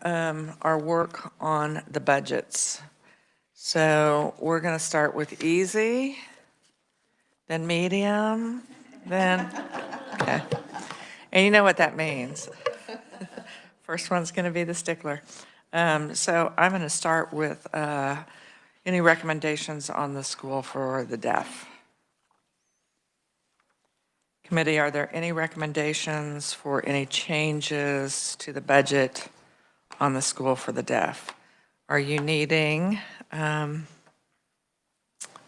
our work on the budgets. So we're going to start with easy, then medium, then, okay. And you know what that means. First one's going to be the stickler. So I'm going to start with any recommendations on the school for the deaf. Committee, are there any recommendations for any changes to the budget on the school for the deaf? Are you needing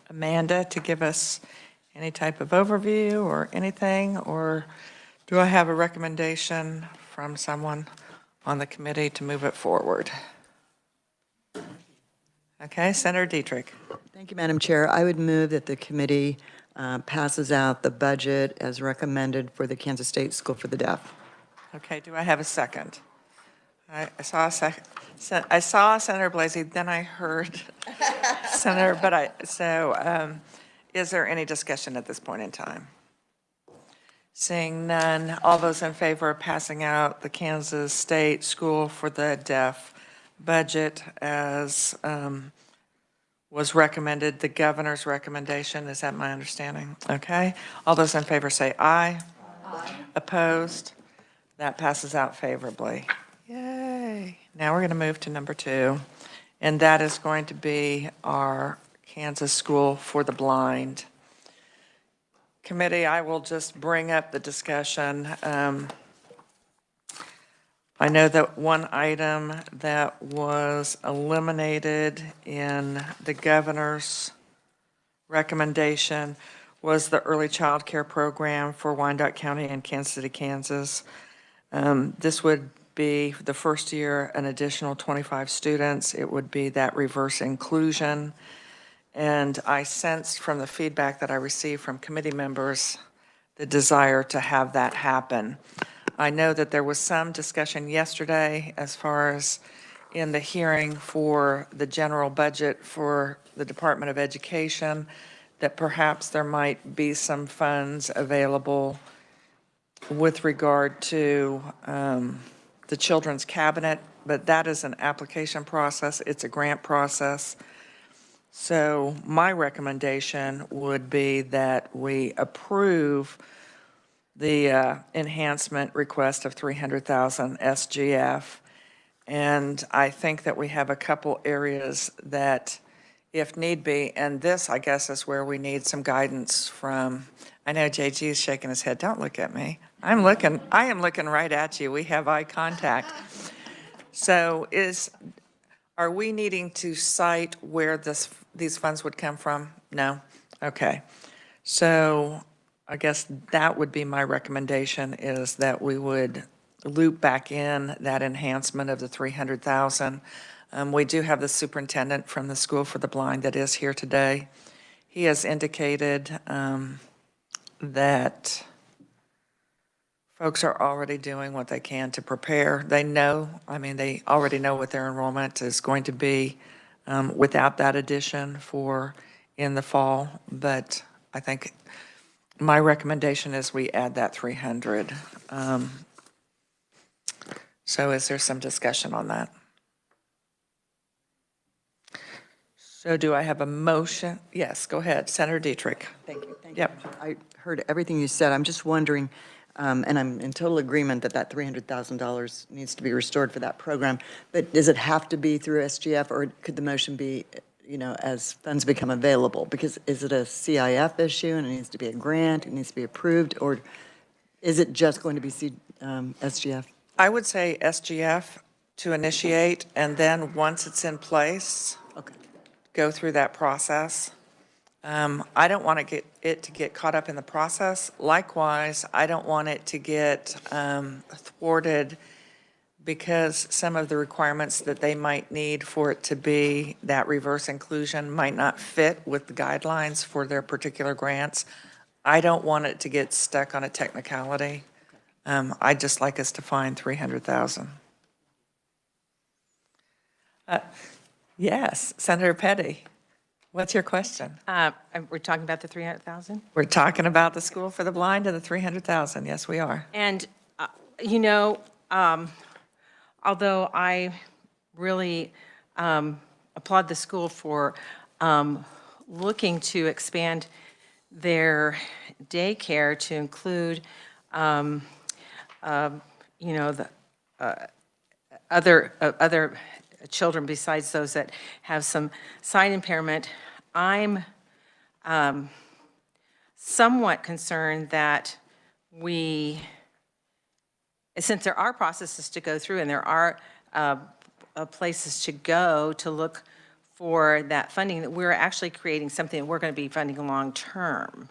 Amanda to give us any type of overview or anything? Or do I have a recommendation from someone on the committee to move it forward? Okay, Senator Dietrich. Thank you, Madam Chair. I would move that the committee passes out the budget as recommended for the Kansas State School for the Deaf. Okay, do I have a second? I saw Senator Blasey, then I heard Senator, is there any discussion at this point in time? Seeing none, all those in favor of passing out the Kansas State School for the Deaf budget as was recommended, the governor's recommendation, is that my understanding? Okay, all those in favor say aye. Aye. Opposed? That passes out favorably. Yay. Now we're going to move to number 2, and that is going to be our Kansas School for the Blind. Committee, I will just bring up the discussion. I know that one item that was eliminated in the governor's recommendation was the early child care program for Wyandotte County and Kansas City, Kansas. This would be the first year an additional 25 students. It would be that reverse inclusion. And I sensed from the feedback that I received from committee members the desire to have that happen. I know that there was some discussion yesterday as far as in the hearing for the general budget for the Department of Education, that perhaps there might be some funds available with regard to the Children's Cabinet, but that is an application process. It's a grant process. So my recommendation would be that we approve the enhancement request of $300,000 SGF. And I think that we have a couple areas that, if need be, and this, I guess, is where we need some guidance from. I know JG is shaking his head. Don't look at me. I am looking right at you. We have eye contact. So are we needing to cite where these funds would come from? No? Okay. So I guess that would be my recommendation, is that we would loop back in that enhancement of the $300,000. We do have the superintendent from the School for the Blind that is here today. He has indicated that folks are already doing what they can to prepare. They already know what their enrollment is going to be without that addition in the fall. But I think my recommendation is we add that 300. So is there some discussion on that? So do I have a motion? Yes, go ahead, Senator Dietrich. Thank you. Yep. I heard everything you said. I'm just wondering, and I'm in total agreement that $300,000 needs to be restored for that program, but does it have to be through SGF, or could the motion be, as funds become available? Because is it a CIF issue and it needs to be a grant, it needs to be approved, or is it just going to be SGF? I would say SGF to initiate, and then once it's in place, okay, go through that process. I don't want it to get caught up in the process. Likewise, I don't want it to get thwarted because some of the requirements that they might need for it to be that reverse inclusion might not fit with the guidelines for their particular grants. I don't want it to get stuck on a technicality. I'd just like us to find $300,000. Yes, Senator Petty, what's your question? We're talking about the 300,000? We're talking about the School for the Blind and the 300,000. Yes, we are. And, although I really applaud the school for looking to expand their daycare to include, the other children besides those that have some sight impairment, I'm somewhat concerned that since there are processes to go through and there are places to go to look for that funding, that we're actually creating something that we're going to be funding long-term.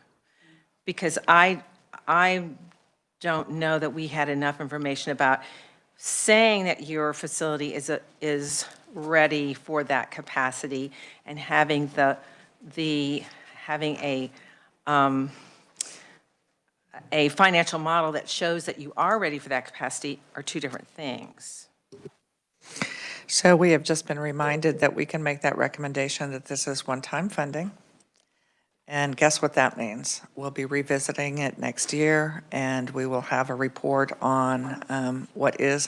Because I don't know that we had enough information about saying that your facility is ready for that capacity and having having a financial model that shows that you are ready for that capacity are two different things. So we have just been reminded that we can make that recommendation that this is one-time funding. And guess what that means? We'll be revisiting it next year, and we will have a report on what is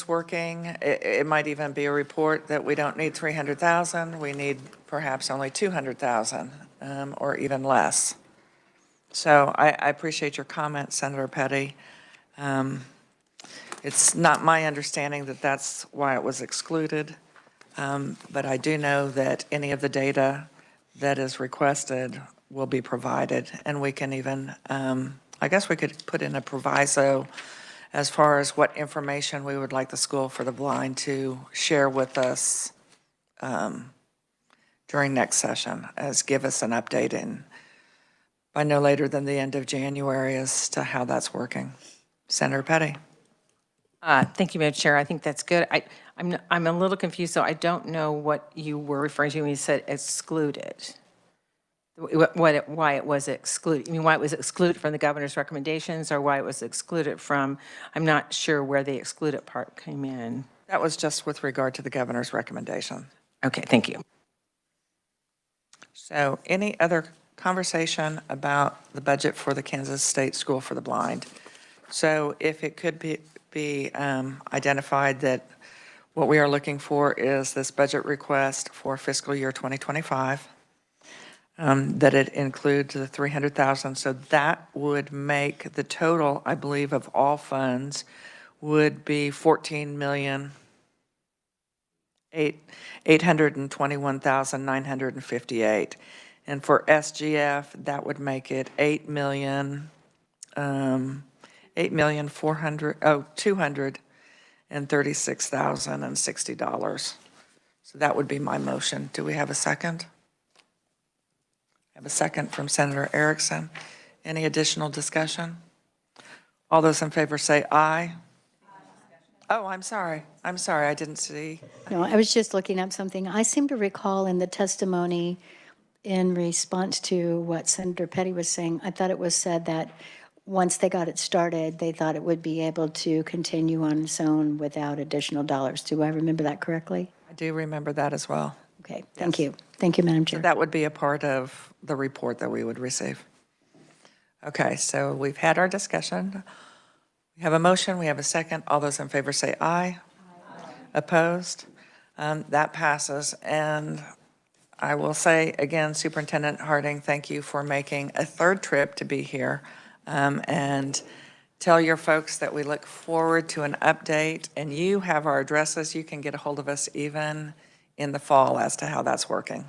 working. It might even be a report that we don't need 300,000, we need perhaps only 200,000, or even less. So I appreciate your comment, Senator Petty. It's not my understanding that that's why it was excluded, but I do know that any of the data that is requested will be provided, and we can even, I guess we could put in a proviso as far as what information we would like the School for the Blind to share with us during next session, as give us an update by no later than the end of January as to how that's working. Senator Petty. Thank you, Madam Chair. I think that's good. I'm a little confused, so I don't know what you were referring to when you said excluded. Why it was excluded? You mean why it was excluded from the governor's recommendations, or why it was excluded from? I'm not sure where the excluded part came in. That was just with regard to the governor's recommendation. Okay, thank you. So any other conversation about the budget for the Kansas State School for the Blind? So if it could be identified that what we are looking for is this budget request for fiscal year 2025, that it includes the 300,000. So that would make the total, I believe, of all funds would be 14,821,958. And for SGF, that would make it $236,060. So that would be my motion. Do we have a second? I have a second from Senator Erickson. Any additional discussion? All those in favor say aye. Oh, I'm sorry. I didn't see. No, I was just looking up something. I seem to recall in the testimony in response to what Senator Petty was saying, I thought it was said that once they got it started, they thought it would be able to continue on its own without additional dollars. Do I remember that correctly? I do remember that as well. Okay, thank you. Thank you, Madam Chair. So that would be a part of the report that we would receive. Okay, so we've had our discussion. We have a motion, we have a second. All those in favor say aye. Aye. Opposed? That passes. And I will say again, Superintendent Harding, thank you for making a third trip to be here. And tell your folks that we look forward to an update, and you have our addresses. You can get a hold of us even in the fall as to how that's working.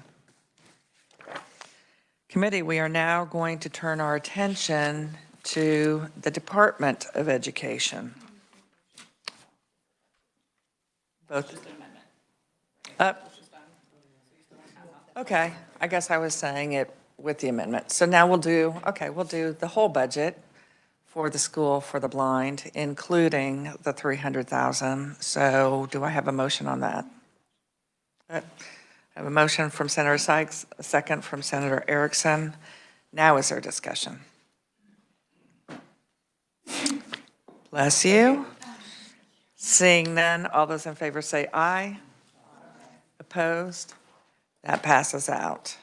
Committee, we are now going to turn our attention to the Department of Education. Both. Okay, I guess I was saying it with the amendment. So now we'll do the whole budget for the School for the Blind, including the 300,000. So do I have a motion on that? I have a motion from Senator Sykes, a second from Senator Erickson. Now is there discussion? Bless you. Seeing none, all those in favor say aye. Opposed? That passes out.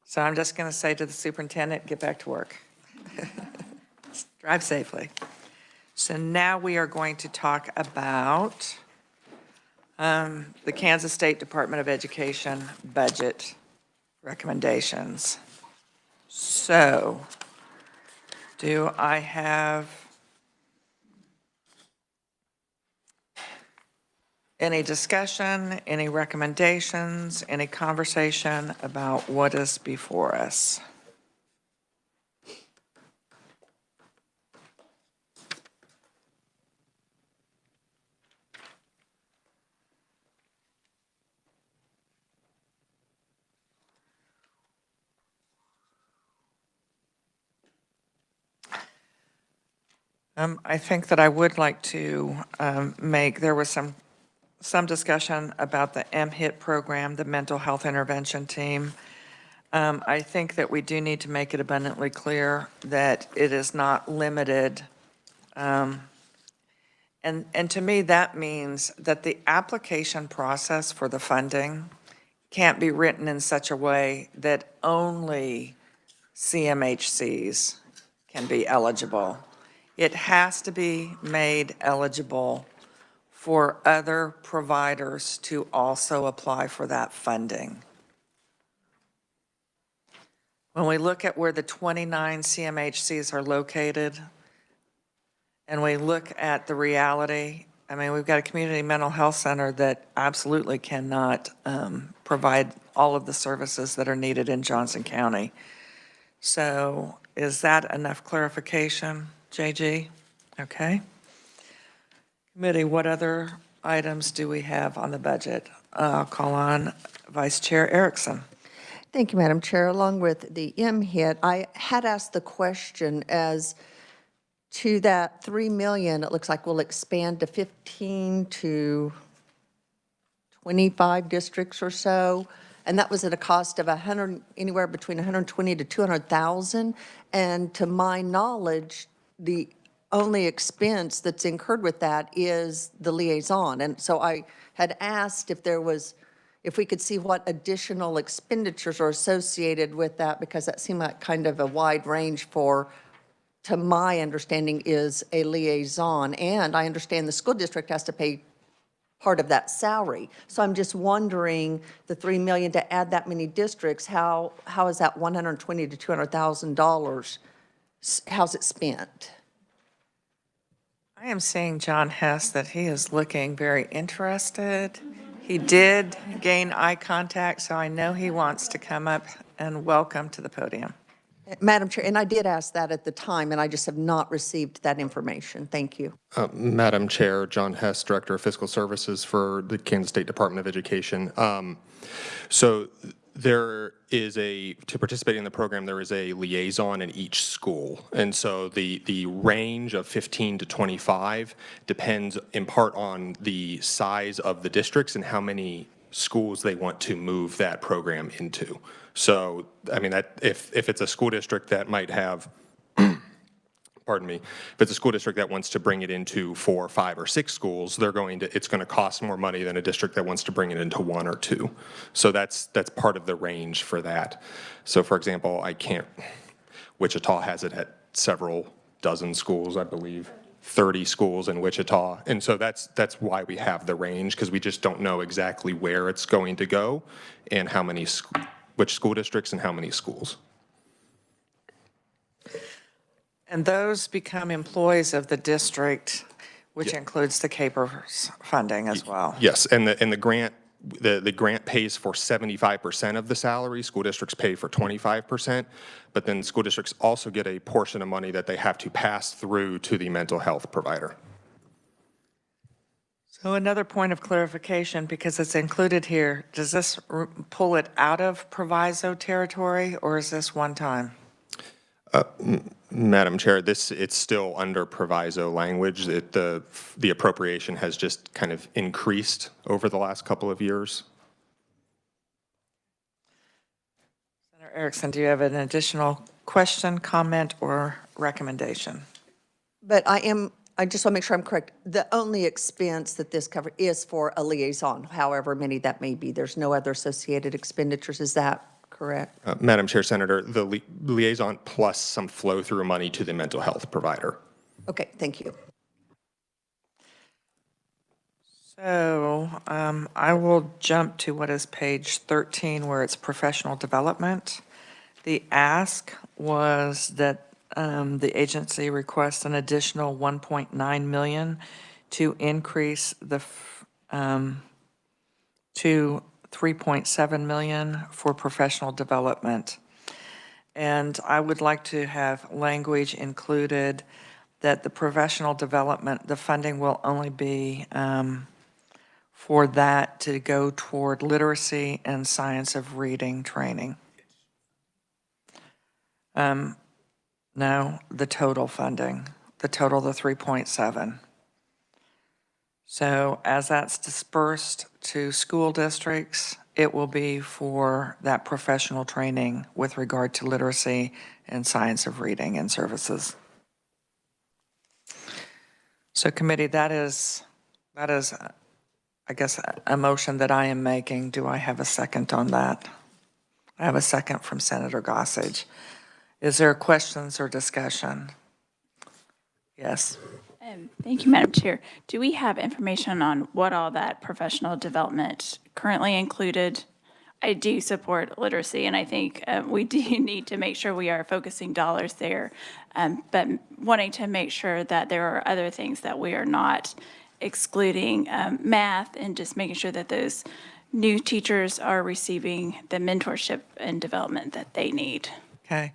So I'm just going to say to the superintendent, get back to work. Drive safely. So now we are going to talk about the Kansas State Department of Education budget recommendations. So, do I have any discussion, any recommendations, any conversation about what is before us? I think that I would like to there was some discussion about the MHIT program, the Mental Health Intervention Team. I think that we do need to make it abundantly clear that it is not limited. And to me, that means that the application process for the funding can't be written in such a way that only CMHCs can be eligible. It has to be made eligible for other providers to also apply for that funding. When we look at where the 29 CMHCs are located, and we look at the reality, I mean, we've got a community mental health center that absolutely cannot provide all of the services that are needed in Johnson County. So is that enough clarification, JG? Okay. Committee, what other items do we have on the budget? I'll call on Vice Chair Erickson. Thank you, Madam Chair. Along with the MHIT, I had asked the question as to that 3 million, it looks like will expand to 15 to 25 districts or so. And that was at a cost of anywhere between 120 to 200,000. And to my knowledge, the only expense that's incurred with that is the liaison. And so I had asked if we could see what additional expenditures are associated with that, because that seemed like kind of a wide range to my understanding, is a liaison. And I understand the school district has to pay part of that salary. So I'm just wondering, the 3 million to add that many districts, how is that $120,000 to $200,000? How's it spent? I am seeing John Hess that he is looking very interested. He did gain eye contact, so I know he wants to come up and welcome to the podium. Madam Chair, and I did ask that at the time, and I just have not received that information. Thank you. Madam Chair, John Hess, Director of Fiscal Services for the Kansas State Department of Education. So there is to participate in the program, there is a liaison in each school. And so the range of 15 to 25 depends in part on the size of the districts and how many schools they want to move that program into. So, I mean, if it's a school district that might have, pardon me, if it's a school district that wants to bring it into 4, 5, or 6 schools, it's going to cost more money than a district that wants to bring it into 1 or 2. So that's part of the range for that. So, for example, Wichita has it at several dozen schools, I believe. 30 schools in Wichita. And so that's why we have the range, because we just don't know exactly where it's going to go and which school districts and how many schools. And those become employees of the district, which includes the CAPERS funding as well. Yes, and the grant pays for 75% of the salary. School districts pay for 25%, but then school districts also get a portion of money that they have to pass through to the mental health provider. So another point of clarification, because it's included here, does this pull it out of proviso territory, or is this one time? Madam Chair, it's still under proviso language. The appropriation has just kind of increased over the last couple of years. Senator Erickson, do you have an additional question, comment, or recommendation? But I just want to make sure I'm correct. The only expense that this covers is for a liaison, however many that may be. There's no other associated expenditures. Is that correct? Madam Chair, Senator, the liaison plus some flow-through money to the mental health provider. Okay, thank you. So I will jump to what is page 13, where it's professional development. The ask was that the agency requests an additional 1.9 million to increase to 3.7 million for professional development. And I would like to have language included that the professional development, the funding will only be for that to go toward literacy and science of reading training. No, the total funding, the 3.7. So as that's dispersed to school districts, it will be for that professional training with regard to literacy and science of reading and services. So committee, that is, I guess, a motion that I am making. Do I have a second on that? I have a second from Senator Gossage. Is there questions or discussion? Yes. Thank you, Madam Chair. Do we have information on what all that professional development currently included? I do support literacy, and I think we do need to make sure we are focusing dollars there, but wanting to make sure that there are other things that we are not excluding, math, and just making sure that those new teachers are receiving the mentorship and development that they need. Okay.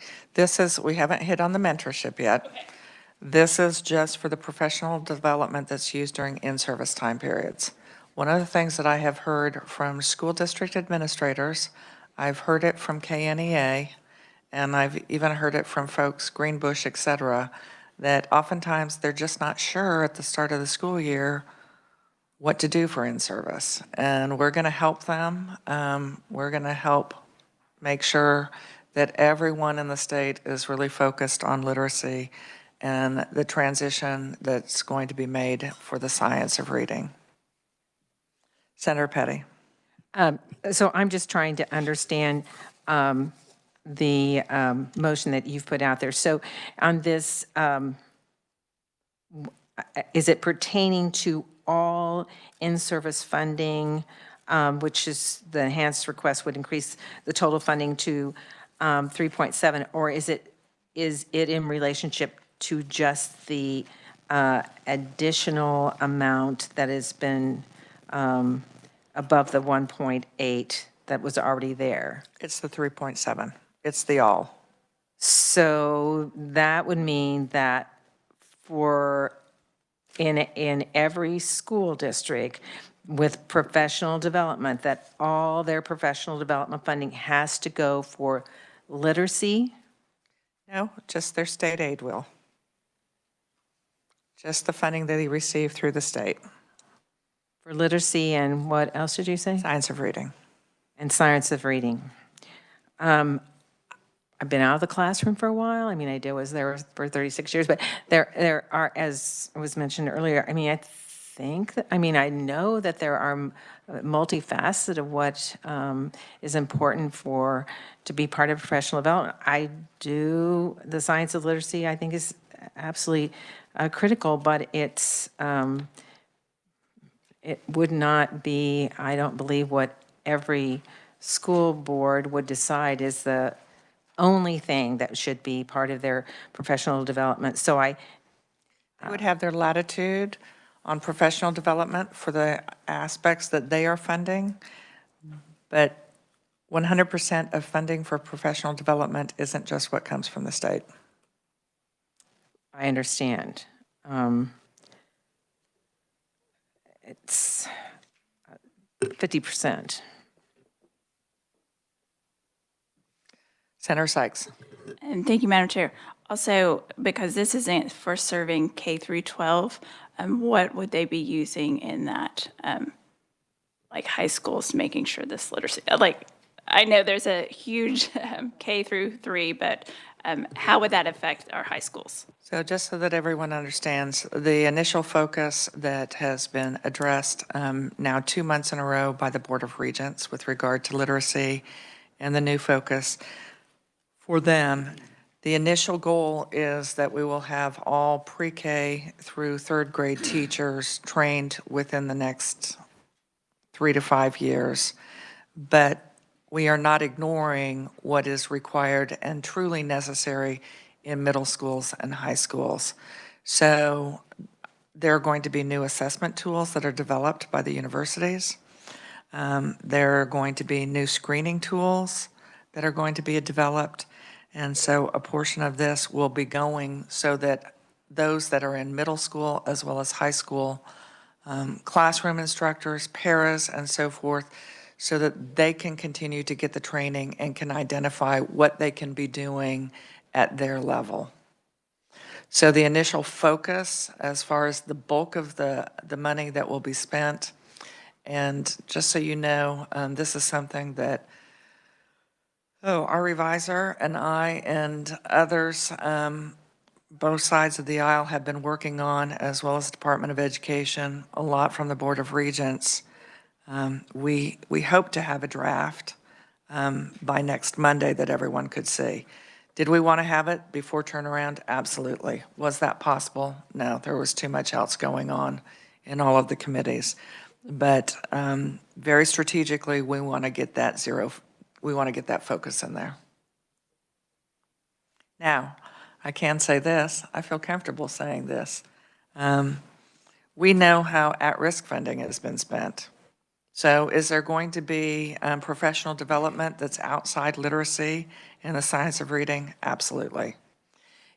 We haven't hit on the mentorship yet. Okay. This is just for the professional development that's used during in-service time periods. One of the things that I have heard from school district administrators, I've heard it from KNEA, and I've even heard it from folks, Greenbush, et cetera, that oftentimes they're just not sure at the start of the school year what to do for in-service. And we're going to help them. We're going to help make sure that everyone in the state is really focused on literacy and the transition that's going to be made for the science of reading. Senator Petty. So I'm just trying to understand the motion that you've put out there. So on this, is it pertaining to all in-service funding, which is the enhanced request would increase the total funding to 3.7, or is it in relationship to just the additional amount that has been above the 1.8 that was already there? It's the 3.7. It's the all. So that would mean that in every school district with professional development, that all their professional development funding has to go for literacy? No, just their state aid will. Just the funding that they receive through the state. For literacy and what else did you say? Science of reading. And science of reading. I've been out of the classroom for a while. I mean, I was there for 36 years, but there are, as was mentioned earlier, I mean, I know that there are multifaceted of what is important to be part of professional development. The science of literacy, I think, is absolutely critical, but it would not be, I don't believe, what every school board would decide is the only thing that should be part of their professional development. So I would have their latitude on professional development for the aspects that they are funding, but 100% of funding for professional development isn't just what comes from the state. I understand. It's 50%. Senator Sykes. And thank you, Madam Chair. Also, because this isn't for serving K through 12, what would they be using in that, like high schools, making sure this literacy, I know there's a huge K through 3, but how would that affect our high schools? So just so that everyone understands, the initial focus that has been addressed now 2 months in a row by the Board of Regents with regard to literacy, and the new focus for them The initial goal is that we will have all pre-K through third grade teachers trained within the next 3 to 5 years. But we are not ignoring what is required and truly necessary in middle schools and high schools. So there are going to be new assessment tools that are developed by the universities. There are going to be new screening tools that are going to be developed. And so a portion of this will be going so that those that are in middle school as well as high school, classroom instructors, paras, and so forth, so that they can continue to get the training and can identify what they can be doing at their level. So the initial focus, as far as the bulk of the money that will be spent, and just so you know, this is something that, our revisor and I and others, both sides of the aisle have been working on, as well as the Department of Education, a lot from the Board of Regents. We hope to have a draft by next Monday that everyone could see. Did we want to have it before turnaround? Absolutely. Was that possible? No, there was too much else going on in all of the committees. But very strategically, we want to get that focus in there. Now, I can say this, I feel comfortable saying this. We know how at-risk funding has been spent. So is there going to be professional development that's outside literacy and the science of reading? Absolutely.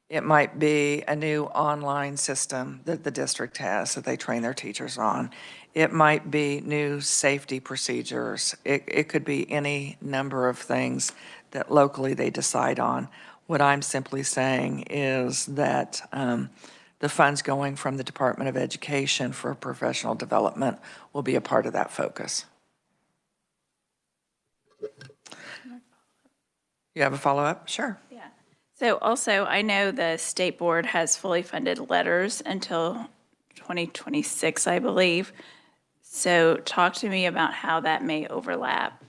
It might be a new online system that the district has that they train their teachers on. It might be new safety procedures. It could be any number of things that locally they decide on. What I'm simply saying is that the funds going from the Department of Education for professional development will be a part of that focus. You have a follow-up? Sure. Yeah. So also, I know the state board has fully funded letters until 2026, I believe. So talk to me about how that may overlap.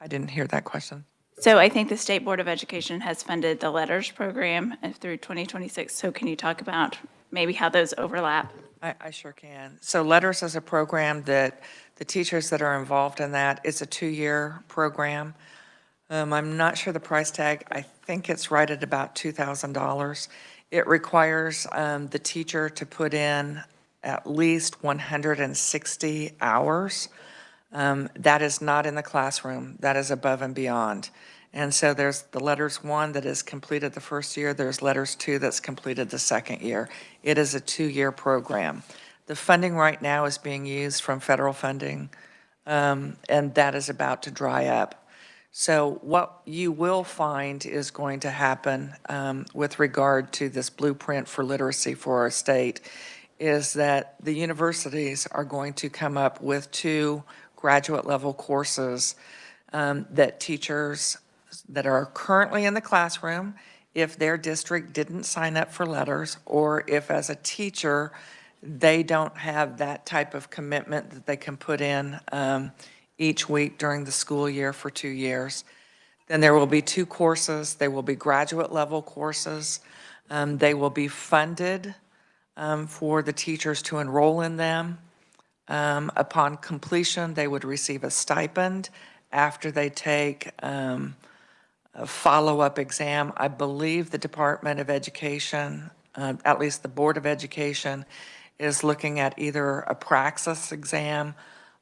I didn't hear that question. So I think the State Board of Education has funded the letters program through 2026. So can you talk about maybe how those overlap? I sure can. So Letters is a program that the teachers that are involved in that, it's a 2-year program. I'm not sure the price tag. I think it's right at about $2,000. It requires the teacher to put in at least 160 hours. That is not in the classroom. That is above and beyond. And so there's the Letters 1 that is completed the first year. There's Letters 2 that's completed the second year. It is a 2-year program. The funding right now is being used from federal funding, and that is about to dry up. So what you will find is going to happen with regard to this blueprint for literacy for our state is that the universities are going to come up with 2 graduate level courses that teachers that are currently in the classroom, if their district didn't sign up for letters, or if as a teacher, they don't have that type of commitment that they can put in each week during the school year for 2 years. Then there will be 2 courses. They will be graduate level courses. They will be funded for the teachers to enroll in them. Upon completion, they would receive a stipend after they take a follow-up exam. I believe the Department of Education, at least the Board of Education, is looking at either a Praxis exam.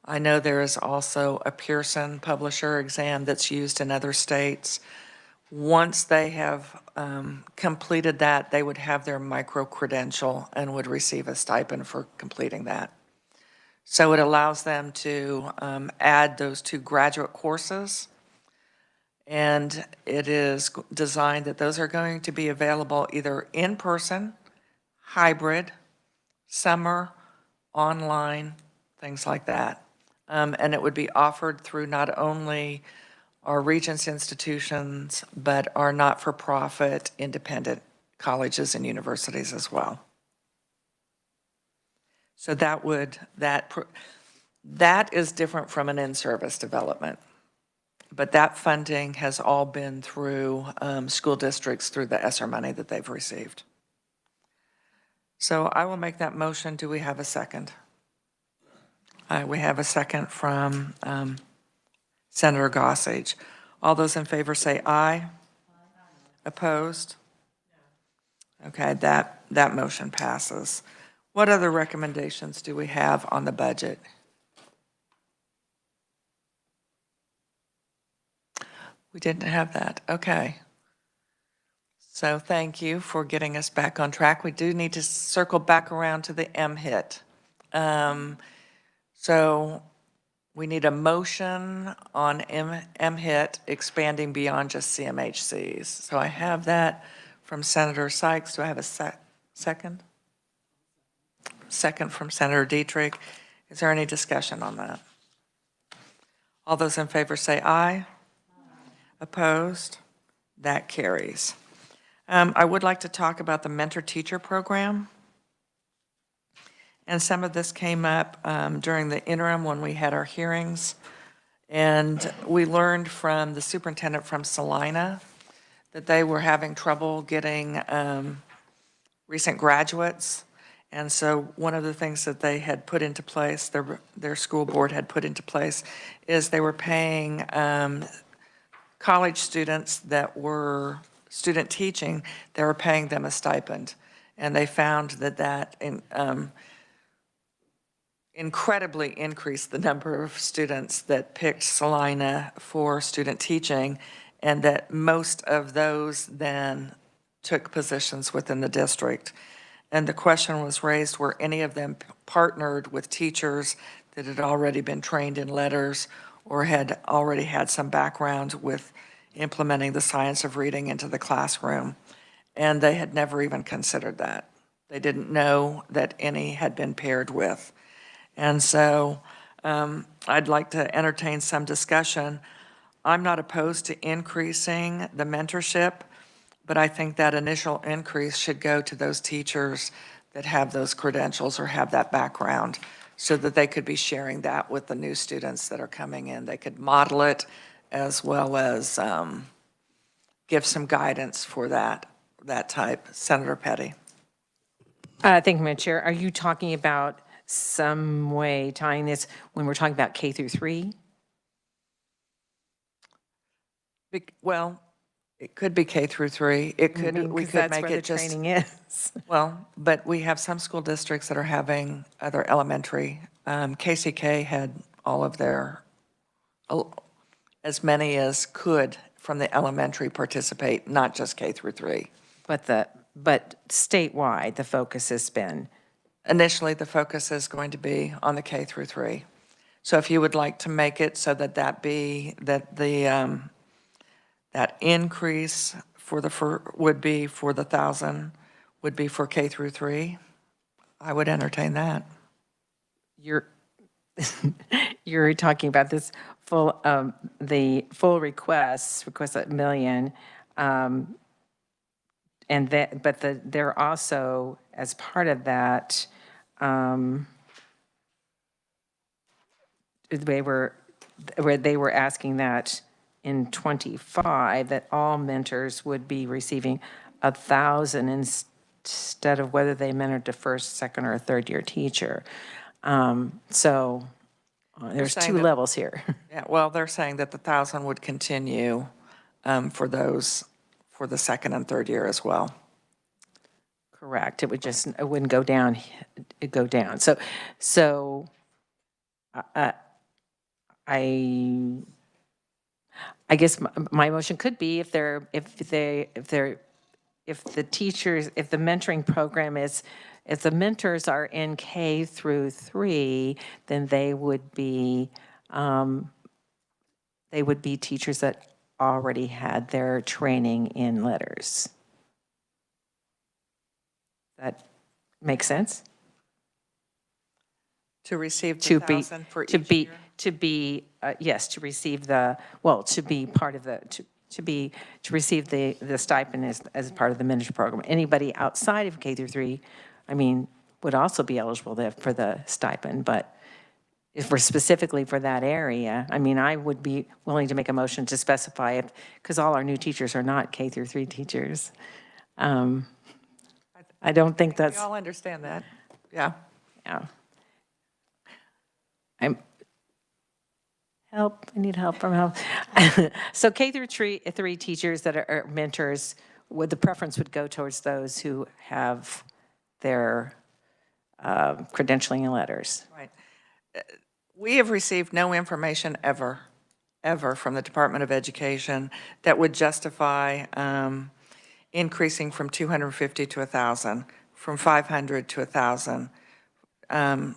I know there is also a Pearson publisher exam that's used in other states. Once they have completed that, they would have their micro-credential and would receive a stipend for completing that. So it allows them to add those 2 graduate courses, and it is designed that those are going to be available either in person, hybrid, summer, online, things like that. And it would be offered through not only our Regents institutions, but our not-for-profit independent colleges and universities as well. So that is different from an in-service development. But that funding has all been through school districts through the ESSER money that they've received. So I will make that motion. Do we have a second? We have a second from Senator Gossage. All those in favor say aye. Opposed? Okay, that motion passes. What other recommendations do we have on the budget? We didn't have that. Okay. So thank you for getting us back on track. We do need to circle back around to the MHIT. So we need a motion on MHIT expanding beyond just CMHCs. So I have that from Senator Sykes. Do I have a second? Second from Senator Dietrich. Is there any discussion on that? All those in favor say aye. Opposed? That carries. I would like to talk about the mentor-teacher program. And some of this came up during the interim when we had our hearings. And we learned from the superintendent from Salina that they were having trouble getting recent graduates. And so one of the things that they had put into place, their school board had put into place, is they were paying college students that were student teaching, they were paying them a stipend. And they found that incredibly increased the number of students that picked Salina for student teaching, and that most of those then took positions within the district. And the question was raised, were any of them partnered with teachers that had already been trained in letters or had already had some background with implementing the science of reading into the classroom? And they had never even considered that. They didn't know that any had been paired with. And so I'd like to entertain some discussion. I'm not opposed to increasing the mentorship, but I think that initial increase should go to those teachers that have those credentials or have that background so that they could be sharing that with the new students that are coming in. They could model it as well as give some guidance for that type. Senator Petty. Thank you, Madam Chair. Are you talking about some way tying this when we're talking about K through 3? Well, it could be K through 3. It could, we could that's make where it the just, training is. well, but we have some school districts that are having other elementary. KCK had all of their, as many as could from the elementary participate, not just K through 3. But statewide, the focus has been. Initially, the focus is going to be on the K through 3. So if you would like to make it so that that increase would be for the 1,000 would be for K through 3, I would entertain that. You're talking about this the full request $1 million, and that, but they're also, as part of that, they were asking that in 25 that all mentors would be receiving 1,000 instead of whether they mentored a first, second, or a third-year teacher. So there's saying 2 that- levels here. Yeah, well, they're saying that the 1,000 would continue for those, for the second and third year as well. Correct. It wouldn't go down. It'd go down. So I guess my motion could be if the mentoring program is, if the mentors are in K through 3, then they would be teachers that already had their training in letters. That makes sense? To receive the 1,000 for each year? Yes, to receive to be part of to receive the stipend as part of the mentorship program. Anybody outside of K through 3, would also be eligible for the stipend, but if we're specifically for that area, I mean, I would be willing to make a motion to specify it, because all our new teachers are not K through 3 teachers. I don't think We that's, all understand that. Yeah. yeah. I need help from help. So K through 3 teachers that are mentors, the preference would go towards those who have their credentialing letters. Right. We have received no information ever from the Department of Education that would justify increasing from 250 to 1,000, from 500 to 1,000.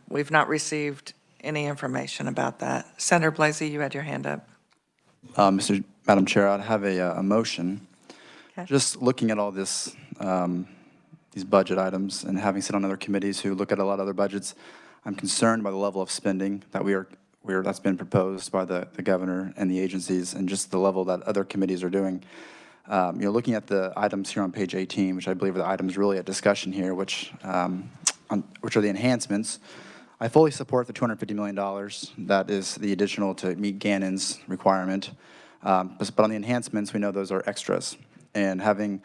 We've not received any information about that. Senator Blasey, you had your hand up. Madam Chair, I'd have a motion. Okay. Just looking at all this, these budget items and having sit on other committees who look at a lot of other budgets, I'm concerned by the level of spending that that's been proposed by the governor and the agencies, and just the level that other committees are doing. Looking at the items here on page 18, which I believe are the items really at discussion here, which are the enhancements. I fully support the $250 million. That is the additional to meet Gannon's requirement. But on the enhancements, we know those are extras. And having,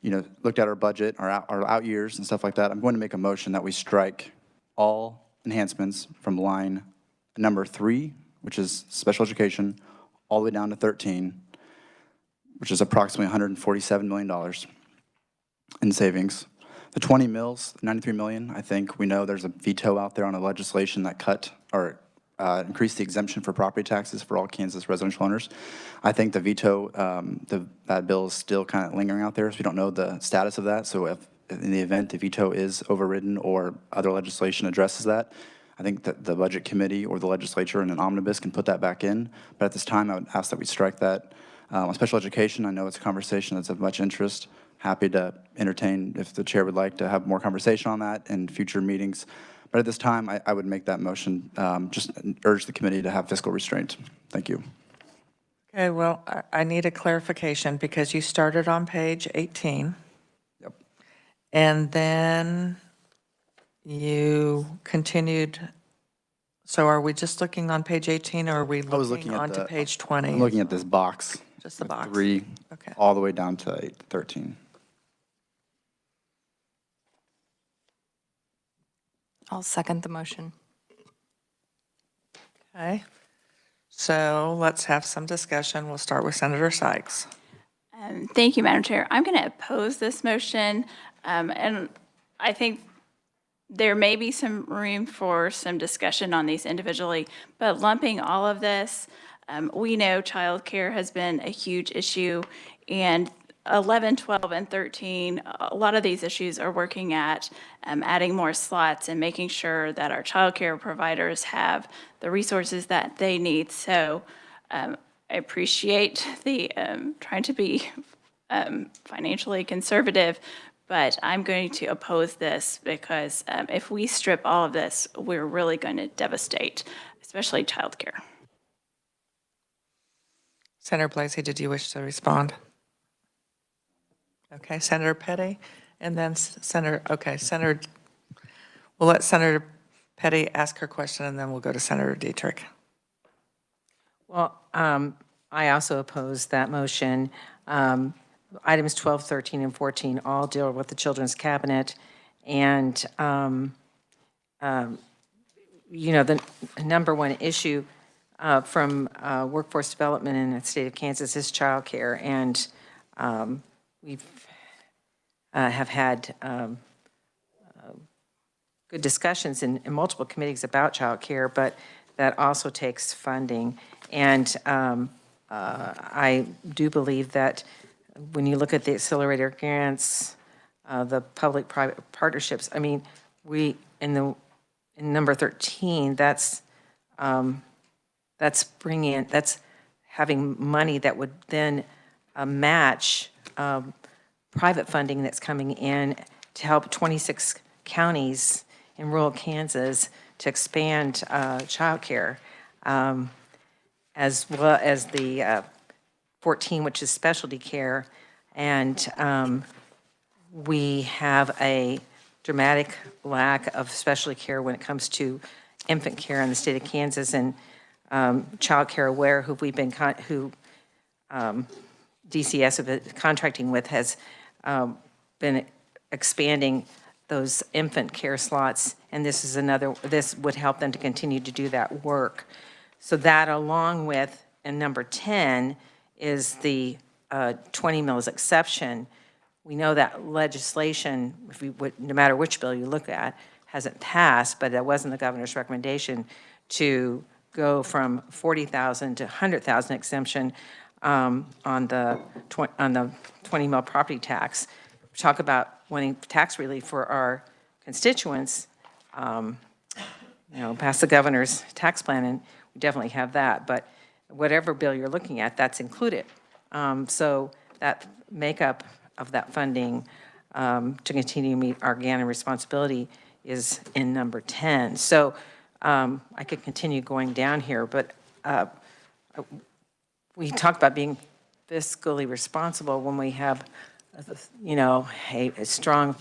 looked at our budget, our out years and stuff like that, I'm going to make a motion that we strike all enhancements from line number 3, which is special education, all the way down to 13, which is approximately $147 million in savings. The 20 mills, 93 million, I think we know there's a veto out there on a legislation that cut or increased the exemption for property taxes for all Kansas residential owners. I think the veto, that bill is still kind of lingering out there, so we don't know the status of that. So if in the event the veto is overridden or other legislation addresses that, I think that the Budget Committee or the Legislature in an omnibus can put that back in. But at this time, I would ask that we strike that. On special education, I know it's a conversation that's of much interest. Happy to entertain if the chair would like to have more conversation on that in future meetings. But at this time, I would make that motion, just urge the committee to have fiscal restraint. Thank you. Okay, well, I need a clarification because you started on page 18. Yep. And then you continued. So are we just looking on page 18 or are we looking onto page 20? I'm looking at this box. Just the with box. 3, Okay. all the way down to 13. I'll second the motion. Okay. So let's have some discussion. We'll start with Senator Sykes. Thank you, Madam Chair. I'm going to oppose this motion, and I think there may be some room for some discussion on these individually, but lumping all of this, we know childcare has been a huge issue, and 11, 12, and 13, a lot of these issues are working at adding more slots and making sure that our childcare providers have the resources that they need. So I appreciate the trying to be financially conservative, but I'm going to oppose this because if we strip all of this, we're really going to devastate, especially childcare. Senator Blasey, did you wish to respond? Okay, Senator Petty, and then we'll let Senator Petty ask her question, and then we'll go to Senator Dietrich. Well, I also oppose that motion. Items 12, 13, and 14 all deal with the Children's Cabinet, and the number one issue from workforce development in the state of Kansas is childcare, and we've have had good discussions in multiple committees about childcare, but that also takes funding. And I do believe that when you look at the accelerator grants, the public-private partnerships, I mean, in number 13, that's having money that would then match private funding that's coming in to help 26 counties in rural Kansas to expand childcare, as well as the 14, which is specialty care. And we have a dramatic lack of specialty care when it comes to infant care in the state of Kansas and Child Care Aware, who we've been, DCS have been contracting with, has been expanding those infant care slots, and this is this would help them to continue to do that work. So that, along with, and number 10 is the 20 mills exception. We know that legislation, if you would, no matter which bill you look at, hasn't passed, but that wasn't the governor's recommendation to go from 40,000 to 100,000 exemption on the 20 mil property tax. Talk about wanting tax relief for our constituents, pass the governor's tax plan, and we definitely have that. But whatever bill you're looking at, that's included. So that makeup of that funding to continue to meet our GANN responsibility is in number 10. So I could continue going down here, but we talk about being fiscally responsible when we have, a strong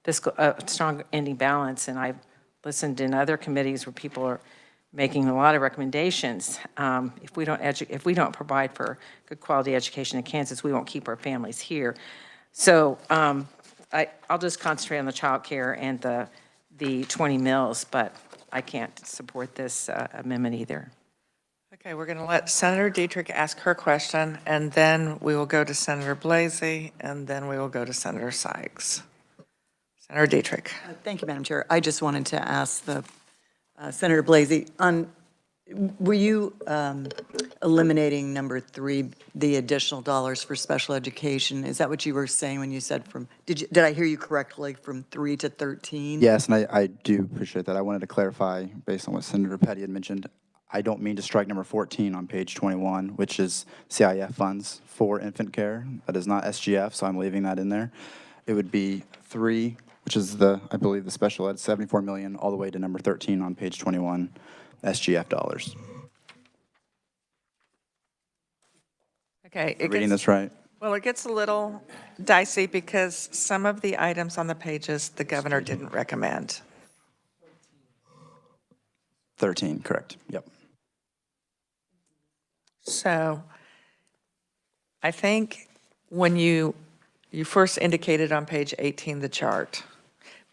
fiscal, strong ending balance. And I've listened in other committees where people are making a lot of recommendations. If we don't provide for good quality education in Kansas, we won't keep our families here. So I'll just concentrate on the child care and the 20 mills, but I can't support this amendment either. Okay, we're going to let Senator Dietrich ask her question, and then we will go to Senator Blasey, and then we will go to Senator Sykes. Senator Dietrich. Thank you, Madam Chair. I just wanted to ask the Senator Blasey, were you eliminating number 3, the additional dollars for special education? Is that what you were saying when you said did I hear you correctly, from 3 to 13? Yes, and I do appreciate that. I wanted to clarify, based on what Senator Petty had mentioned, I don't mean to strike number 14 on page 21, which is CIF funds for infant care. That is not SGF, so I'm leaving that in there. It would be 3, which is I believe the special ed, 74 million, all the way to number 13 on page 21, SGF dollars. Okay. Reading this right? Well, it gets a little dicey because some of the items on the pages the governor didn't recommend. 13, correct. Yep. So I think when you first indicated on page 18 the chart,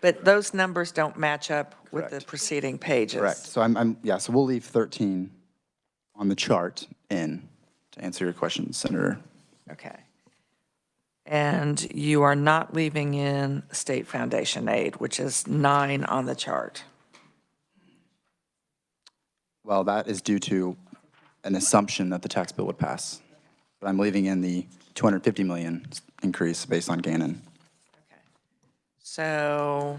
but those numbers don't match up with the preceding pages. Correct. So so we'll leave 13 on the chart to answer your question, Senator. Okay. And you are not leaving in state foundation aid, which is 9 on the chart. Well, that is due to an assumption that the tax bill would pass. But I'm leaving in the 250 million increase based on Gannon. Okay. So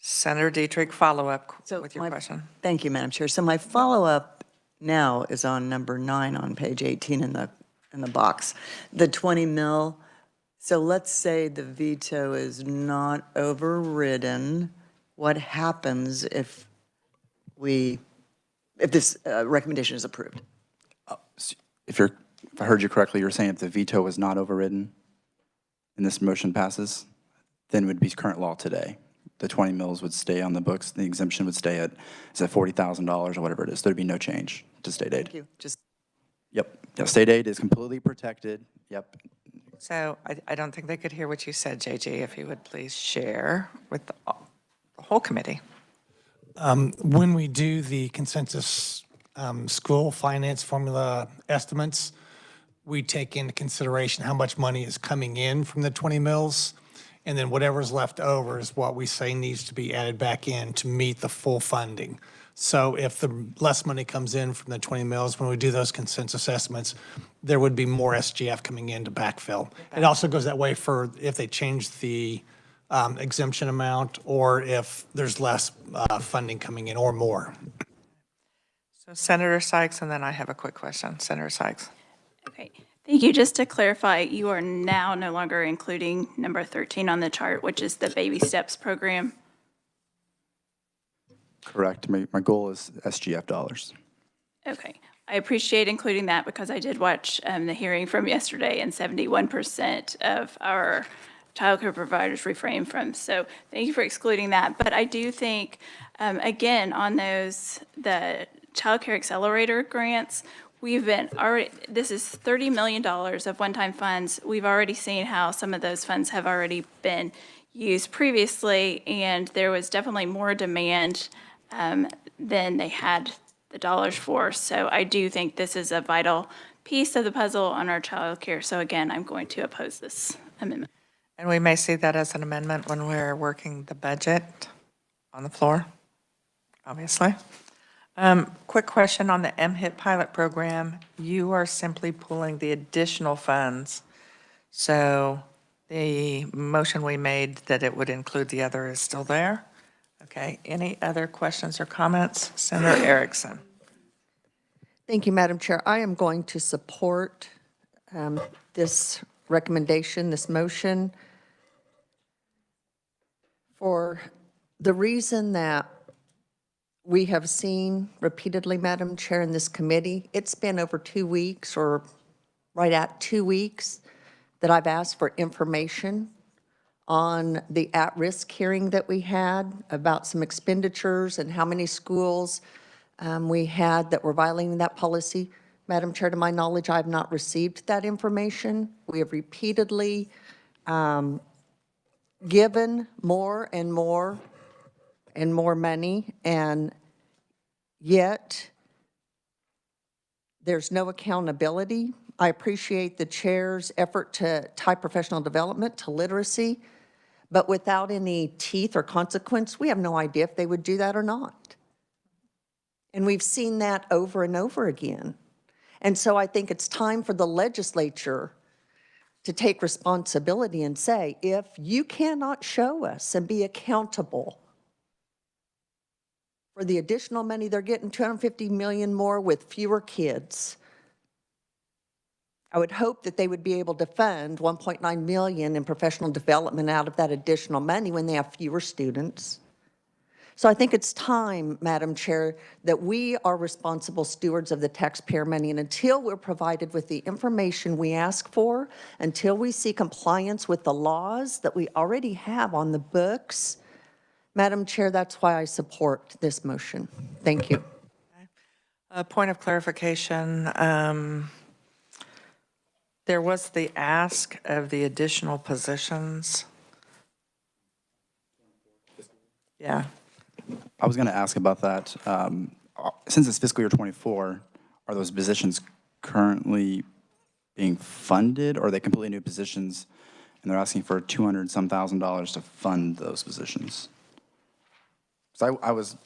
Senator Dietrich, follow up with your question. Thank you, Madam Chair. So my follow-up now is on number 9 on page 18 in the box. The 20 mil. So let's say the veto is not overridden. What happens if this recommendation is approved? If I heard you correctly, you're saying if the veto was not overridden and this motion passes, then it would be current law today. The 20 mills would stay on the books. The exemption would stay at, is that $40,000 or whatever it is. There'd be no change to state aid. Thank you. Yep. Yeah, state aid is completely protected. Yep. So I don't think they could hear what you said, JG, if you would please share with the whole committee. When we do the consensus school finance formula estimates, we take into consideration how much money is coming in from the 20 mills, and then whatever's left over is what we say needs to be added back in to meet the full funding. So if the less money comes in from the 20 mills, when we do those consensus estimates, there would be more SGF coming in to backfill. It also goes that way for if they change the exemption amount, or if there's less funding coming in, or more. So Senator Sykes, and then I have a quick question. Senator Sykes. Okay, thank you. Just to clarify, you are now no longer including number 13 on the chart, which is the Baby Steps program? Correct. My goal is SGF dollars. Okay. I appreciate including that because I did watch the hearing from yesterday, and 71% of our childcare providers refrain from. So thank you for excluding that. But I do think, again, on those, the childcare accelerator grants, we've been already, this is $30 million of one-time funds. We've already seen how some of those funds have already been used previously, and there was definitely more demand than they had the dollars for. So I do think this is a vital piece of the puzzle on our childcare. So again, I'm going to oppose this amendment. And we may see that as an amendment when we're working the budget on the floor, obviously. Quick question on the MHIT pilot program. You are simply pulling the additional funds. So the motion we made that it would include the other is still there? Okay, any other questions or comments? Senator Erickson. Thank you, Madam Chair. I am going to support this recommendation, this motion, for the reason that we have seen repeatedly, Madam Chair, in this committee. It's been over 2 weeks, or right at 2 weeks, that I've asked for information on the at-risk hearing that we had about some expenditures and how many schools we had that were violating that policy. Madam Chair, to my knowledge, I have not received that information. We have repeatedly given more and more and more money, and yet there's no accountability. I appreciate the chair's effort to tie professional development to literacy, but without any teeth or consequence, we have no idea if they would do that or not. And we've seen that over and over again. And so I think it's time for the legislature to take responsibility and say, if you cannot show us and be accountable for the additional money they're getting, $250 million more with fewer kids, I would hope that they would be able to fund $1.9 million in professional development out of that additional money when they have fewer students. So I think it's time, Madam Chair, that we are responsible stewards of the taxpayer money, and until we're provided with the information we ask for, until we see compliance with the laws that we already have on the books, Madam Chair, that's why I support this motion. Thank you. A point of clarification. There was the ask of the additional positions. Yeah. I was going to ask about that. Since it's fiscal year '24, are those positions currently being funded, or are they completely new positions, and they're asking for $200-some thousand to fund those positions? So I was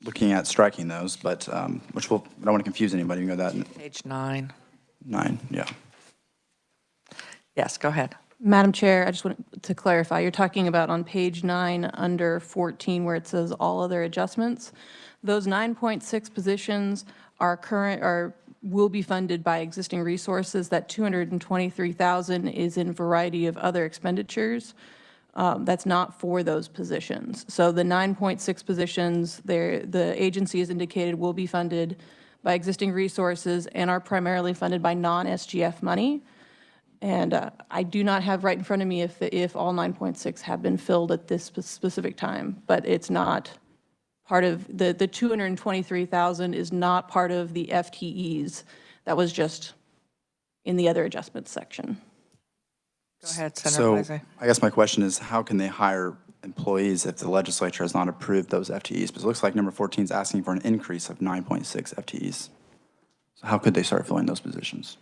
looking at striking those, but I don't want to confuse anybody. You can go that. Page 9. 9, yeah. Yes, go ahead. Madam Chair, I just want to clarify, you're talking about on page 9 under 14 where it says all other adjustments. Those 9.6 positions will be funded by existing resources. That $223,000 is in a variety of other expenditures. That's not for those positions. So the 9.6 positions, the agency has indicated will be funded by existing resources and are primarily funded by non-SGF money. And I do not have right in front of me if all 9.6 have been filled at this specific time, but it's not part of, the 223,000 is not part of the FTEs. That was just in the other adjustments section. Go ahead, Senator So Blasey. I guess my question is, how can they hire employees if the legislature has not approved those FTEs? Because it looks like number 14 is asking for an increase of 9.6 FTEs. So how could they start filling those positions?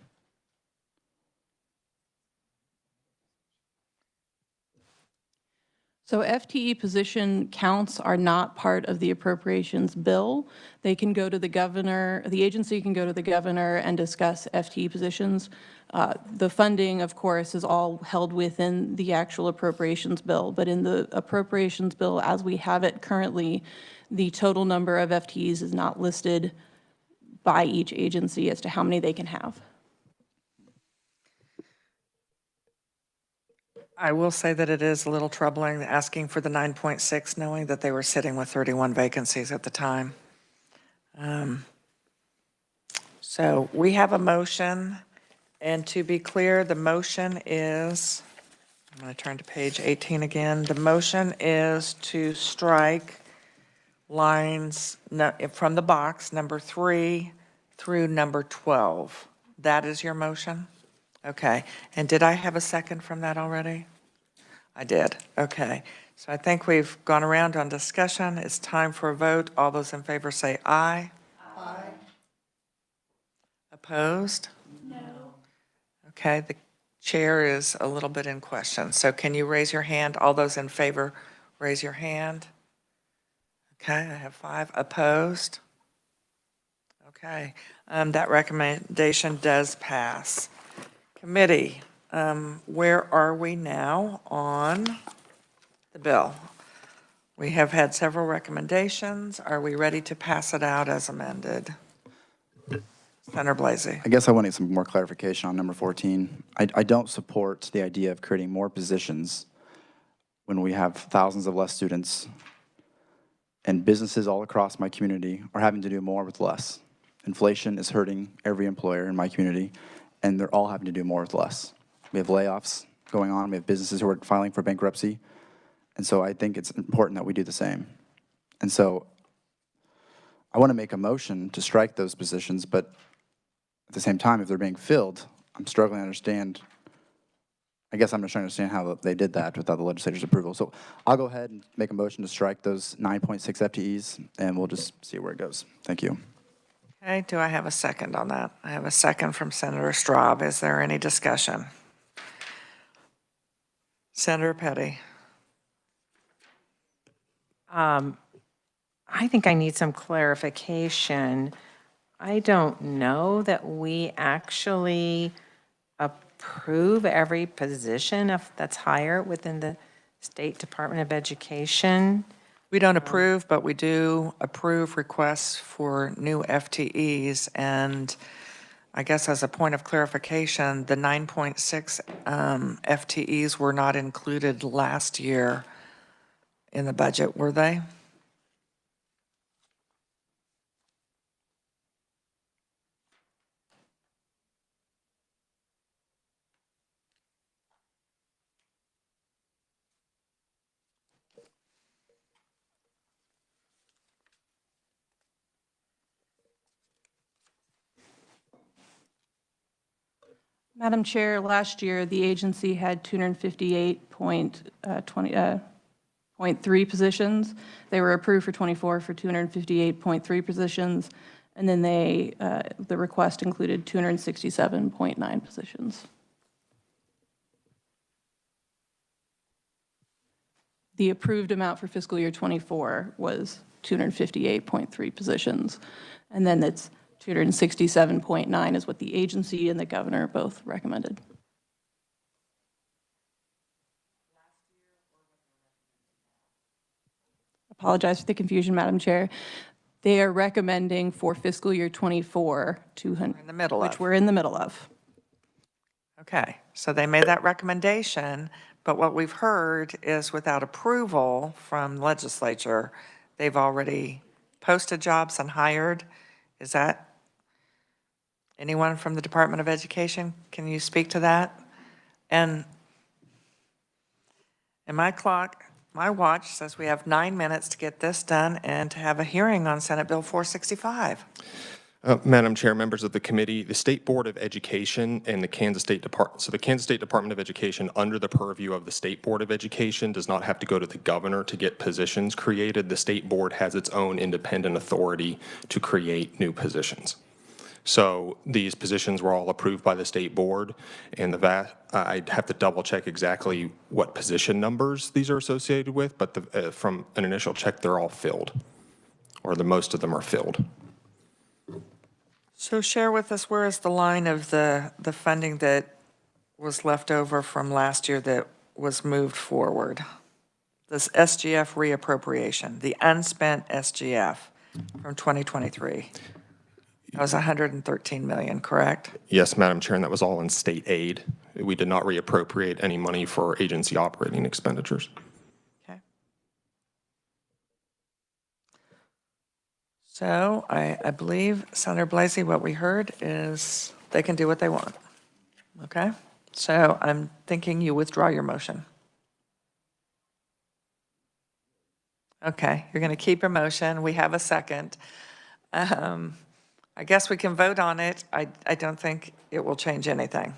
So FTE position counts are not part of the appropriations bill. They can go to the governor, the agency can go to the governor and discuss FTE positions. The funding, of course, is all held within the actual appropriations bill, but in the appropriations bill as we have it currently, the total number of FTEs is not listed by each agency as to how many they can have. I will say that it is a little troubling asking for the 9.6, knowing that they were sitting with 31 vacancies at the time. So we have a motion, and to be clear, the motion is I'm going to turn to page 18 again. The motion is to strike lines from the box, number 3 through number 12. That is your motion? Okay. And did I have a second from that already? I did. Okay. So I think we've gone around on discussion. It's time for a vote. All those in favor say aye. Aye. Opposed? No. Okay. The chair is a little bit in question. So can you raise your hand? All those in favor, raise your hand. Okay, I have 5 opposed. Okay, that recommendation does pass. Committee, where are we now on the bill? We have had several recommendations. Are we ready to pass it out as amended? Senator Blasey. I guess I wanted some more clarification on number 14. I don't support the idea of creating more positions when we have thousands of less students and businesses all across my community are having to do more with less. Inflation is hurting every employer in my community, and they're all having to do more with less. We have layoffs going on. We have businesses who are filing for bankruptcy. And so I think it's important that we do the same. And so I want to make a motion to strike those positions, but at the same time, if they're being filled, I'm struggling to understand. I guess I'm just trying to understand how they did that without the legislature's approval. So I'll go ahead and make a motion to strike those 9.6 FTEs, and we'll just see where it goes. Thank you. Okay, do I have a second on that? I have a second from Senator Straub. Is there any discussion? Senator Petty. I think I need some clarification. I don't know that we actually approve every position that's higher within the State Department of Education. We don't approve, but we do approve requests for new FTEs. And I guess as a point of clarification, the 9.6 FTEs were not included last year in the budget, were they? Madam Chair, last year, the agency had 258.3 positions. They were approved for 24 for 258.3 positions, and then the request included 267.9 positions. The approved amount for fiscal year '24 was 258.3 positions, and then it's 267.9 is what the agency and the governor both recommended. Apologize for the confusion, Madam Chair. They are recommending for fiscal year '24 200, In the middle of. which we're in the middle of. Okay, so they made that recommendation, but what we've heard is without approval from legislature, they've already posted jobs and hired. Is that anyone from the Department of Education? Can you speak to that? And my clock, my watch says we have 9 minutes to get this done and to have a hearing on Senate Bill 465. Madam Chair, members of the committee, the State Board of Education and the Kansas State Department, so the Kansas State Department of Education, under the purview of the State Board of Education, does not have to go to the governor to get positions created. The State Board has its own independent authority to create new positions. So these positions were all approved by the State Board, and I'd have to double check exactly what position numbers these are associated with, but from an initial check, they're all filled, or most of them are filled. So share with us, where is the line of the funding that was left over from last year that was moved forward? This SGF reappropriation, the unspent SGF from 2023. That was 113 million, correct? Yes, Madam Chair, and that was all in state aid. We did not reappropriate any money for agency operating expenditures. Okay. So I believe, Senator Blasey, what we heard is they can do what they want. Okay? So I'm thinking you withdraw your motion. Okay, you're going to keep your motion. We have a second. I guess we can vote on it. I don't think it will change anything.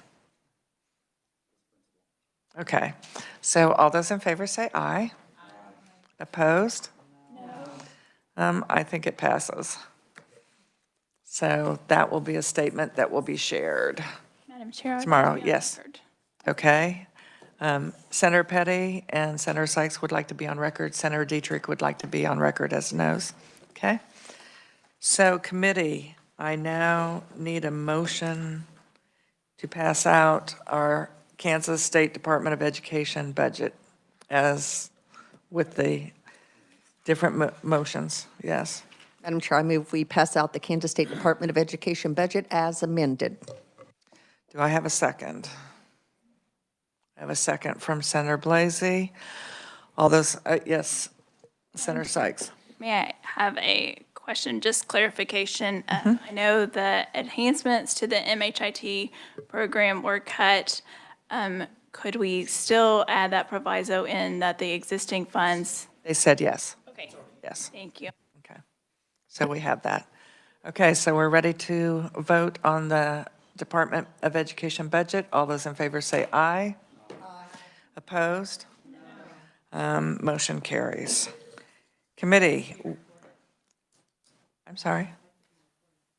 Okay, so all those in favor say aye. Opposed? No. I think it passes. So that will be a statement that will be shared. Madam Chair. I'd like Tomorrow, to be on yes. record. Okay. Senator Petty and Senator Sykes would like to be on record. Senator Dietrich would like to be on record as no's. Okay? So committee, I now need a motion to pass out our Kansas State Department of Education budget as with the different motions. Yes. Madam Chair, I move we pass out the Kansas State Department of Education budget as amended. Do I have a second? I have a second from Senator Blasey. All those, yes, Senator Sykes. May I have a question, just clarification? I know the enhancements to the MHIT program were cut. Could we still add that proviso in that the existing funds? They said yes. Okay, Yes. thank you. Okay. So we have that. Okay, so we're ready to vote on the Department of Education budget. All those in favor say aye. Aye. Opposed? No. Motion carries. Committee. I'm sorry.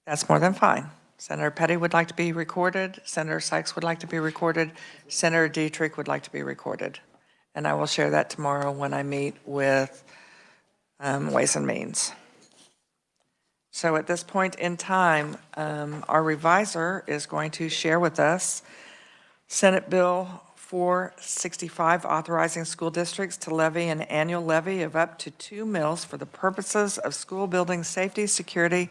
That's more than fine. Senator Petty would like to be recorded. Senator Sykes would like to be recorded. Senator Dietrich would like to be recorded. And I will share that tomorrow when I meet with Ways and Means. So at this point in time, our revisor is going to share with us Senate Bill 465, authorizing school districts to levy an annual levy of up to 2 mills for the purposes of school building safety, security,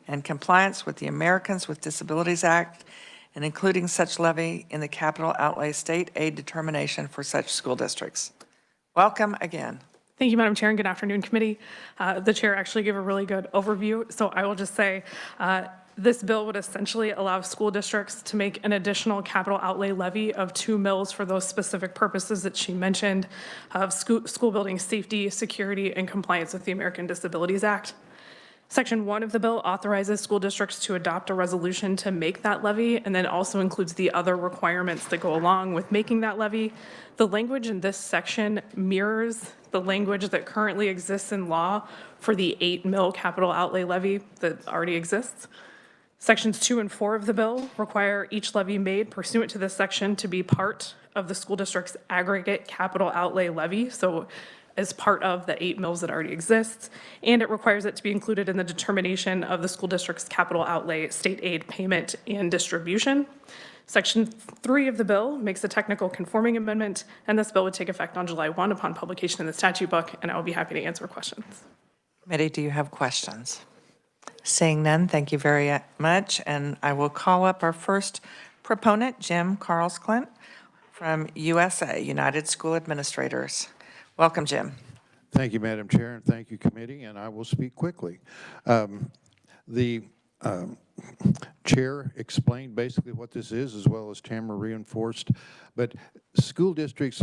and compliance with the Americans with Disabilities Act, and including such levy in the capital outlay state aid determination for such school districts. Welcome again. Thank you, Madam Chair, and good afternoon, committee. The chair actually gave a really good overview, so I will just say this bill would essentially allow school districts to make an additional capital outlay levy of 2 mills for those specific purposes that she mentioned of school building safety, security, and compliance with the American Disabilities Act. Section 1 of the bill authorizes school districts to adopt a resolution to make that levy, and then also includes the other requirements that go along with making that levy. The language in this section mirrors the language that currently exists in law for the 8 mil capital outlay levy that already exists. Sections 2 and 4 of the bill require each levy made pursuant to this section to be part of the school district's aggregate capital outlay levy, so as part of the 8 mills that already exists, and it requires it to be included in the determination of the school district's capital outlay state aid payment and distribution. Section 3 of the bill makes a technical conforming amendment, and this bill would take effect on July 1 upon publication in the statute book, and I will be happy to answer questions. Committee, do you have questions? Seeing none, thank you very much, and I will call up our first proponent, Jim Carlsklint from USA, United School Administrators. Welcome, Jim. Thank you, Madam Chair, and thank you, committee, and I will speak quickly. The chair explained basically what this is, as well as Tamara reinforced, but school districts,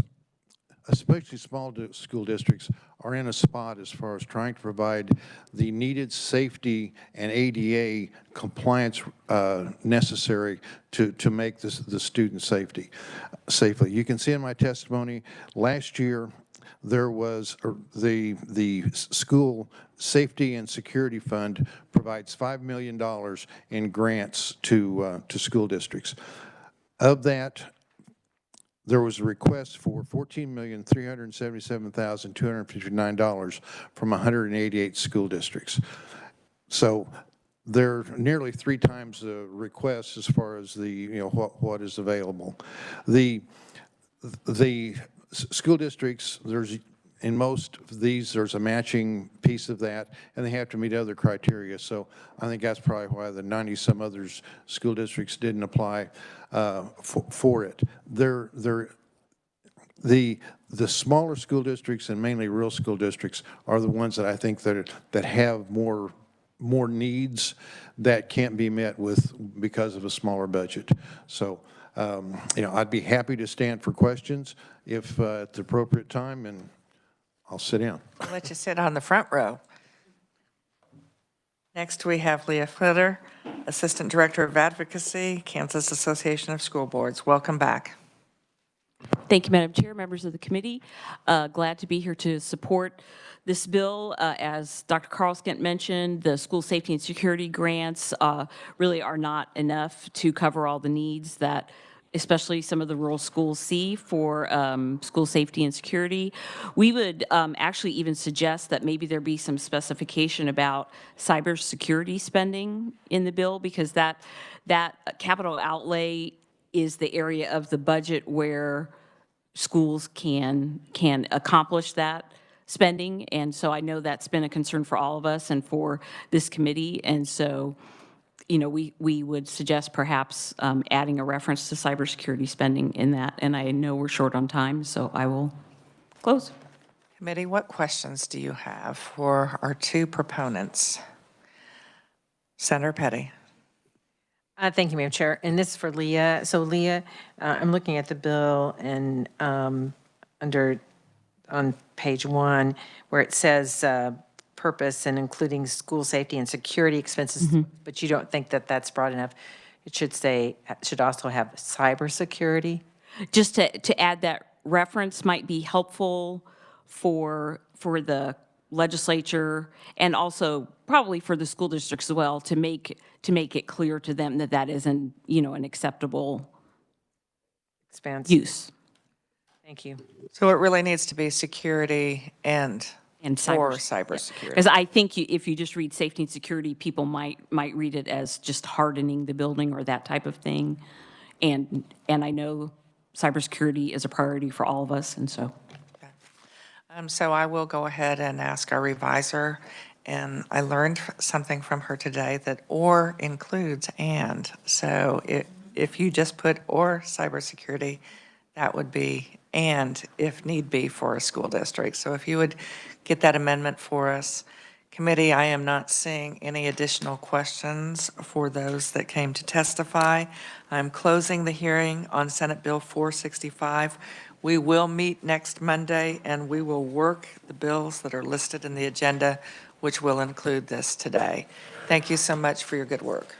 especially small school districts, are in a spot as far as trying to provide the needed safety and ADA compliance necessary to make this, the student safely. You can see in my testimony, last year, there was the school safety and security fund provides $5 million in grants to school districts. Of that, there was a request for $14,377,259 from 188 school districts. So they're nearly 3 times the request as far as the what is available. The school districts, in most of these, there's a matching piece of that, and they have to meet other criteria. So I think that's probably why the 90-some others school districts didn't apply for it. The smaller school districts and mainly rural school districts are the ones that I think that have more needs that can't be met with because of a smaller budget. So I'd be happy to stand for questions if at the appropriate time, and I'll sit down. I'll let you sit on the front row. Next, we have Leah Flitter, Assistant Director of Advocacy, Kansas Association of School Boards. Welcome back. Thank you, Madam Chair, members of the committee. Glad to be here to support this bill. As Dr. Carlskent mentioned, the school safety and security grants really are not enough to cover all the needs that especially some of the rural schools see for school safety and security. We would actually even suggest that maybe there be some specification about cybersecurity spending in the bill, because that capital outlay is the area of the budget where schools can accomplish that spending. And so I know that's been a concern for all of us and for this committee. And so, we would suggest perhaps adding a reference to cybersecurity spending in that. And I know we're short on time, so I will close. Committee, what questions do you have for our two proponents? Senator Petty. Thank you, Madam Chair. And this is for Leah. So Leah, I'm looking at the bill and on page 1 where it says purpose and including school safety and security expenses, but you don't think that that's broad enough. It should also have cybersecurity. Just to add that reference might be helpful for the legislature and also probably for the school districts as well, to make it clear to them that that isn't, an acceptable Expense. use. Thank you. So it really needs to be security and cybersecurity. Because I think if you just read safety and security, people might read it as just hardening the building or that type of thing. And I know cybersecurity is a priority for all of us, and so. So I will go ahead and ask our reviser, and I learned something from her today that or includes and. So if you just put or cybersecurity, that would be and if need be for a school district. So if you would get that amendment for us. Committee, I am not seeing any additional questions for those that came to testify. I'm closing the hearing on Senate Bill 465. We will meet next Monday, and we will work the bills that are listed in the agenda, which will include this today. Thank you so much for your good work.